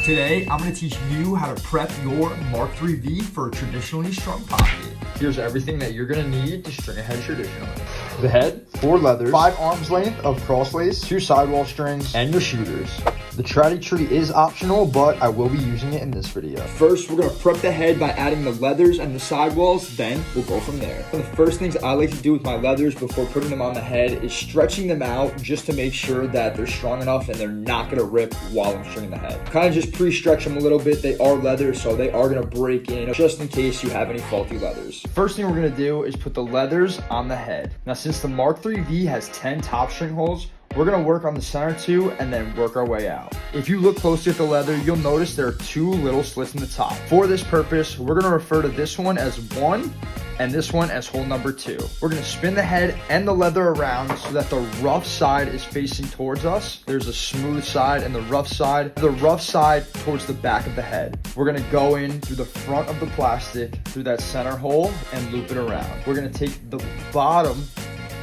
Today, I'm going to teach you how to prep your Mark III V for a traditionally strung pocket. Here's everything that you're going to need to string a head traditionally. The head, 4 leathers, 5 arms length of cross lace, 2 sidewall strings, and your shooters. The trady tree is optional, but I will be using it in this video. First, we're going to prep the head by adding the leathers and the sidewalls, then we'll go from there. One of the first things I like to do with my leathers before putting them on the head is stretching them out just to make sure that they're strong enough and they're not going to rip while I'm stringing the head. Kind of just pre-stretch them a little bit. They are leather, so they are going to break in just in case you have any faulty leathers. First thing we're going to do is put the leathers on the head. Now, since the Mark III V has 10 top string holes, we're going to work on the center 2 and then work our way out. If you look closely at the leather, you'll notice there are 2 little slits in the top. For this purpose, we're going to refer to this one as 1 and this one as hole number 2. We're going to spin the head and the leather around so that the rough side is facing towards us. There's a smooth side and the rough side towards the back of the head. We're going to go in through the front of the plastic, through that center hole, and loop it around. We're going to take the bottom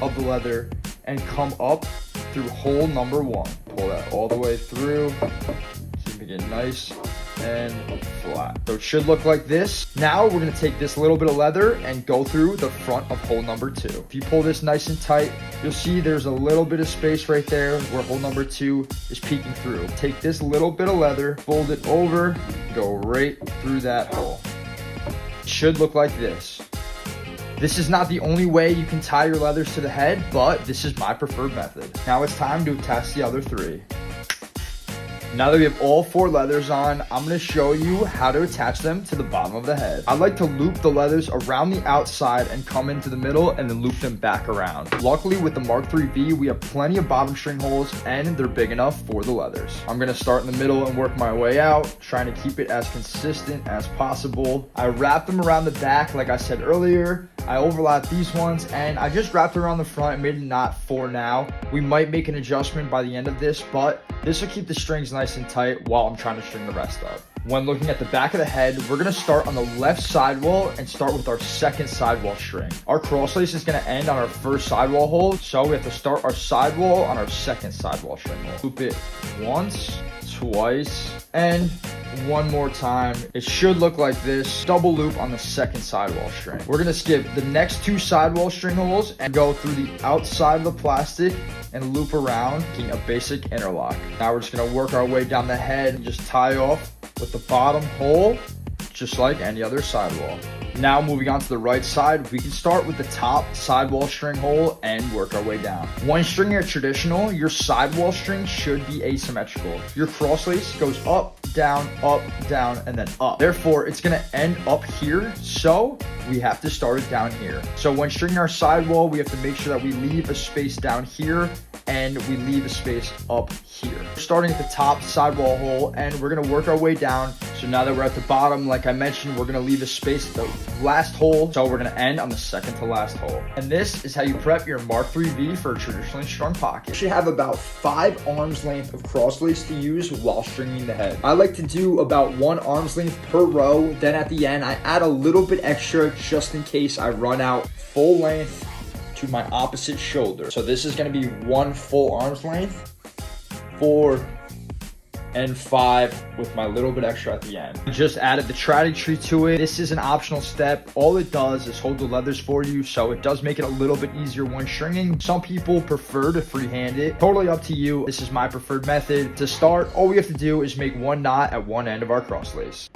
of the leather and come up through hole number 1. Pull that all the way through, keeping it nice and flat. So it should look like this. Now we're going to take this little bit of leather and go through the front of hole number 2. If you pull this nice and tight, you'll see there's a little bit of space right there where hole number 2 is peeking through. Take this little bit of leather, fold it over, go right through that hole. It should look like this. This is not the only way you can tie your leathers to the head, but this is my preferred method. Now it's time to attach the other 3. Now that we have all 4 leathers on, I'm going to show you how to attach them to the bottom of the head. I like to loop the leathers around the outside and come into the middle and then loop them back around. Luckily with the Mark III V, we have plenty of bottom string holes and they're big enough for the leathers. I'm going to start in the middle and work my way out, trying to keep it as consistent as possible. I wrap them around the back like I said earlier. I overlap these ones and I just wrapped around the front and made a knot for now. We might make an adjustment by the end of this, but this will keep the strings nice and tight while I'm trying to string the rest up. When looking at the back of the head, we're going to start on the left sidewall and start with our second sidewall string. Our cross lace is going to end on our first sidewall hole, so we have to start our sidewall on our second sidewall string hole. Loop it once, twice, and one more time. It should look like this. Double loop on the second sidewall string. We're going to skip the next 2 sidewall string holes and go through the outside of the plastic and loop around, making a basic interlock. Now we're just going to work our way down the head and just tie off with the bottom hole, just like any other sidewall. Now moving on to the right side, we can start with the top sidewall string hole and work our way down. When stringing a traditional, your sidewall string should be asymmetrical. Your cross lace goes up, down, and then up. Therefore, it's gonna end up here, so we have to start it down here. So when stringing our sidewall, we have to make sure that we leave a space down here and we leave a space up here. Starting at the top sidewall hole and we're gonna work our way down. So now that we're at the bottom, like I mentioned, we're gonna leave a space at the last hole. So we're gonna end on the second to last hole. And this is how you prep your Mark III V for a traditionally strung pocket. You should have about 5 arms length of cross lace to use while stringing the head. I like to do about 1 arm's length per row. Then at the end, I add a little bit extra just in case I run out full length to my opposite shoulder. So this is going to be 1 full arm's length, 4 and 5 with my little bit extra at the end. Just added the trady tree to it. This is an optional step. All it does is hold the leathers for you, so it does make it a little bit easier when stringing. Some people prefer to freehand it. Totally up to you. This is my preferred method. To start, all we have to do is make 1 knot at one end of our cross lace.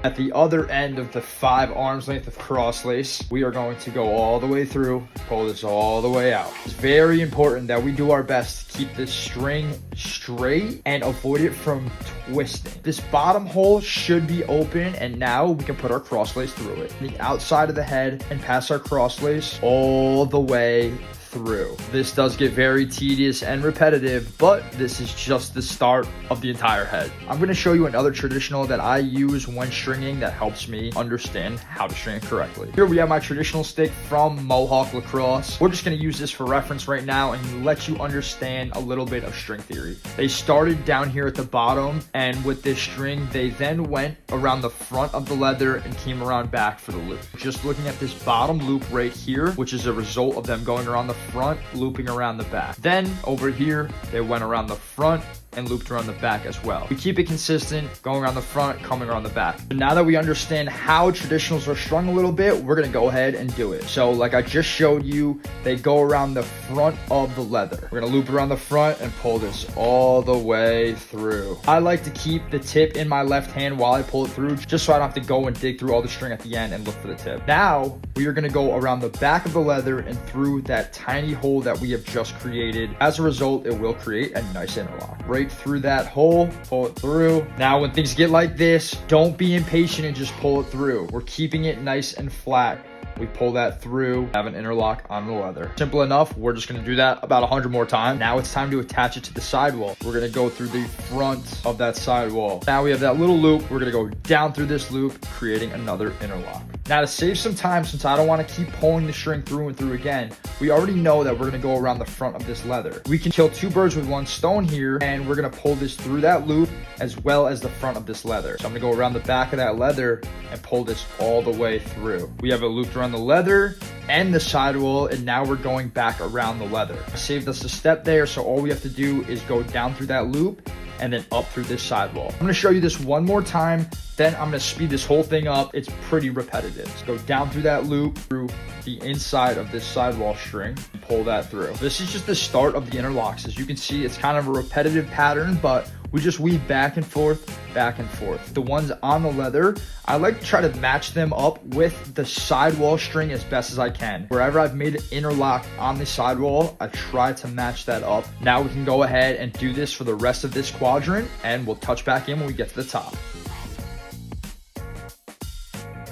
At the other end of the 5 arms length of cross lace, we are going to go all the way through, pull this all the way out. It's very important that we do our best to keep this string straight and avoid it from twisting. This bottom hole should be open, and now we can put our cross lace through it. The outside of the head and pass our cross lace all the way through. This does get very tedious and repetitive, but this is just the start of the entire head. I'm going to show you another traditional that I use when stringing that helps me understand how to string it correctly. Here we have my traditional stick from Mohawk Lacrosse. We're just going to use this for reference right now and let you understand a little bit of string theory. They started down here at the bottom, and with this string, they then went around the front of the leather and came around back for the loop. Just looking at this bottom loop right here, which is a result of them going around the front, looping around the back. Then over here, they went around the front, and looped around the back as well. We keep it consistent, going around the front, coming around the back. So now that we understand how traditionals are strung a little bit, we're gonna go ahead and do it. So like I just showed you, they go around the front of the leather. We're gonna loop around the front and pull this all the way through. I like to keep the tip in my left hand while I pull it through, just so I don't have to go and dig through all the string at the end and look for the tip. Now, we are gonna go around the back of the leather and through that tiny hole that we have just created. As a result, it will create a nice interlock. Right through that hole, pull it through. Now, when things get like this, don't be impatient and just pull it through. We're keeping it nice and flat. We pull that through, have an interlock on the leather. Simple enough. We're just gonna do that about 100 more times. Now it's time to attach it to the sidewall. We're gonna go through the front of that sidewall. Now we have that little loop. We're gonna go down through this loop, creating another interlock. Now to save some time, since I don't wanna keep pulling the string through and through again, we already know that we're gonna go around the front of this leather. We can kill two birds with one stone here, and we're gonna pull this through that loop as well as the front of this leather. So I'm gonna go around the back of that leather and pull this all the way through. We have it looped around the leather and the sidewall, and now we're going back around the leather. I saved us a step there, so all we have to do is go down through that loop and then up through this sidewall. I'm gonna show you this one more time, then I'm gonna speed this whole thing up. It's pretty repetitive. Let's go down through that loop, through the inside of this sidewall string, and pull that through. This is just the start of the interlocks. As you can see, it's kind of a repetitive pattern, but we just weave back and forth, back and forth. The ones on the leather, I like to try to match them up with the sidewall string as best as I can. Wherever I've made an interlock on the sidewall, I try to match that up. Now we can go ahead and do this for the rest of this quadrant, and we'll touch back in when we get to the top.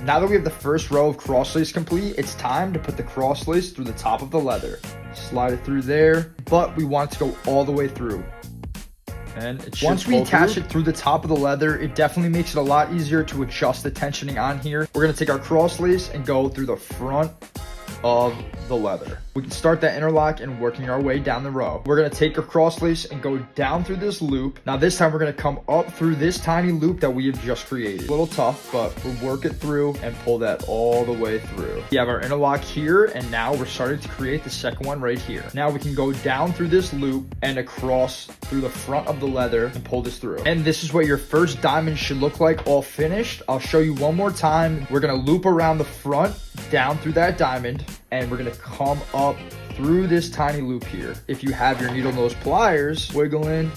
Now that we have the first row of cross lace complete, it's time to put the cross lace through the top of the leather. Slide it through there, but we want it to go all the way through. And once we attach it through the top of the leather, it definitely makes it a lot easier to adjust the tensioning on here. We're gonna take our cross lace and go through the front of the leather. We can start that interlock and working our way down the row. We're gonna take our cross lace and go down through this loop. Now this time we're gonna come up through this tiny loop that we have just created. A little tough, but we'll work it through and pull that all the way through. We have our interlock here, and now we're starting to create the second one right here. Now we can go down through this loop and across through the front of the leather and pull this through. And this is what your first diamond should look like all finished. I'll show you one more time. We're gonna loop around the front, down through that diamond, and we're gonna come up through this tiny loop here. If you have your needle nose pliers, wiggle in,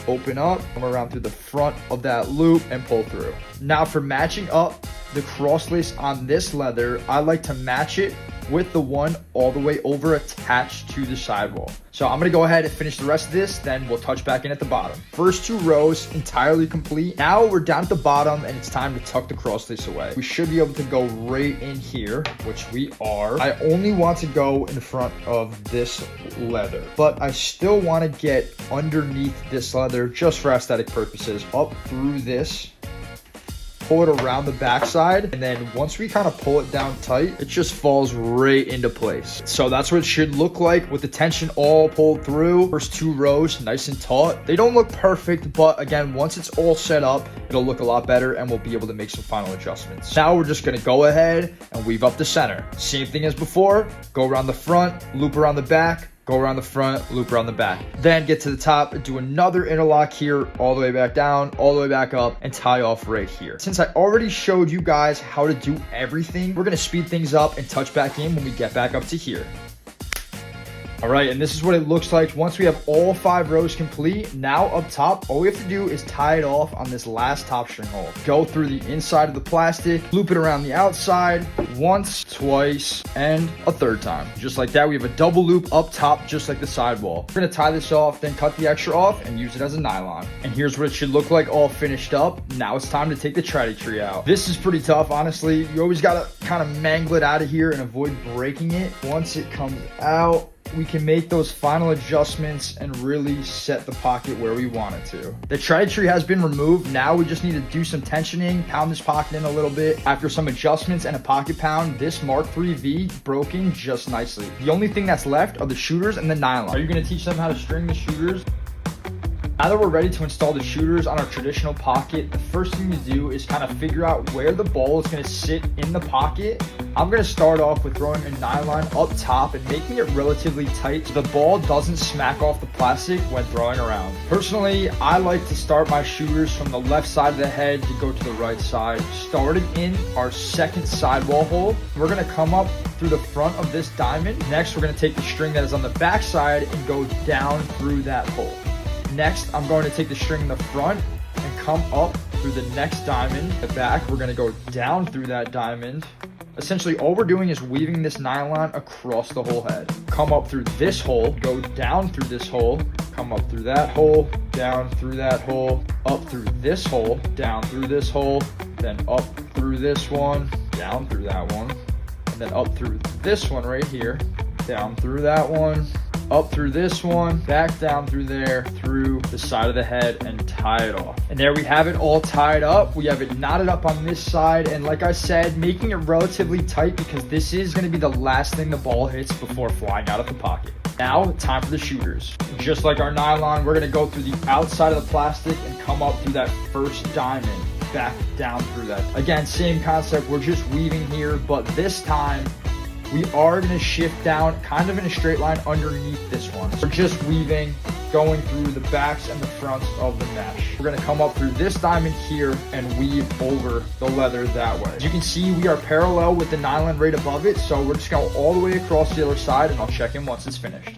open up, come around through the front of that loop and pull through. Now for matching up the cross lace on this leather, I like to match it with the one all the way over attached to the sidewall. So I'm gonna go ahead and finish the rest of this, then we'll touch back in at the bottom. First two rows entirely complete. Now we're down at the bottom and it's time to tuck the cross lace away. We should be able to go right in here, which we are. I only want to go in front of this leather, but I still wanna get underneath this leather just for aesthetic purposes, up through this, pull it around the backside, and then once we kind of pull it down tight, it just falls right into place. So that's what it should look like with the tension all pulled through. First two rows nice and taut. They don't look perfect, but again, once it's all set up, it'll look a lot better and we'll be able to make some final adjustments. Now we're just gonna go ahead and weave up the center. Same thing as before, go around the front, loop around the back, go around the front, loop around the back. Then get to the top and do another interlock here, all the way back down, all the way back up, and tie off right here. Since I already showed you guys how to do everything, we're gonna speed things up and touch back in when we get back up to here. All right, and this is what it looks like once we have all 5 rows complete. Now up top, all we have to do is tie it off on this last top string hole. Go through the inside of the plastic, loop it around the outside, once, twice, and a third time. Just like that, we have a double loop up top, just like the sidewall. We're gonna tie this off, then cut the extra off and use it as a nylon. And here's what it should look like all finished up. Now it's time to take the triddy tree out. This is pretty tough, honestly. You always gotta kind of mangle it out of here and avoid breaking it. Once it comes out, we can make those final adjustments and really set the pocket where we want it to. The triddy tree has been removed. Now we just need to do some tensioning, pound this pocket in a little bit. After some adjustments and a pocket pound, this Mark III V broke in just nicely. The only thing that's left are the shooters and the nylon. Are you gonna teach them how to string the shooters? Now that we're ready to install the shooters on our traditional pocket, the first thing to do is kind of figure out where the ball is going to sit in the pocket. I'm going to start off with throwing a nylon up top and making it relatively tight so the ball doesn't smack off the plastic when throwing around. Personally, I like to start my shooters from the left side of the head to go to the right side, starting in our second sidewall hole. We're going to come up through the front of this diamond. Next, we're going to take the string that is on the back side and go down through that hole. Next, I'm going to take the string in the front and come up through the next diamond. The back, we're going to go down through that diamond. Essentially, all we're doing is weaving this nylon across the whole head. Come up through this hole, go down through this hole, come up through that hole, down through that hole, up through this hole, down through this hole, then up through this one, down through that one, and then up through this one right here, down through that one, up through this one, back down through there, through the side of the head, and tie it off. And there we have it all tied up. We have it knotted up on this side, and like I said, making it relatively tight because this is going to be the last thing the ball hits before flying out of the pocket. Now, time for the shooters. Just like our nylon, we're going to go through the outside of the plastic and come up through that first diamond, back down through that. Again, same concept, we're just weaving here, but this time, we are going to shift down kind of in a straight line underneath this one. We're just weaving, going through the backs and the fronts of the mesh. We're going to come up through this diamond here and weave over the leather that way. As you can see, we are parallel with the nylon right above it, so we're just going to go all the way across the other side, and I'll check in once it's finished.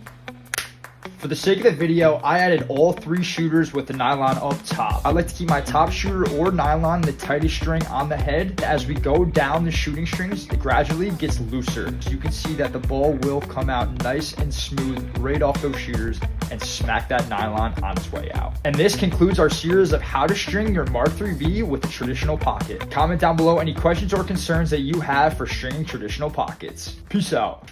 For the sake of the video, I added all 3 shooters with the nylon up top. I like to keep my top shooter or nylon the tightest string on the head. As we go down the shooting strings, it gradually gets looser. So you can see that the ball will come out nice and smooth right off those shooters and smack that nylon on its way out. And this concludes our series of how to string your Mark III V with the traditional pocket. Comment down below any questions or concerns that you have for stringing traditional pockets. Peace out.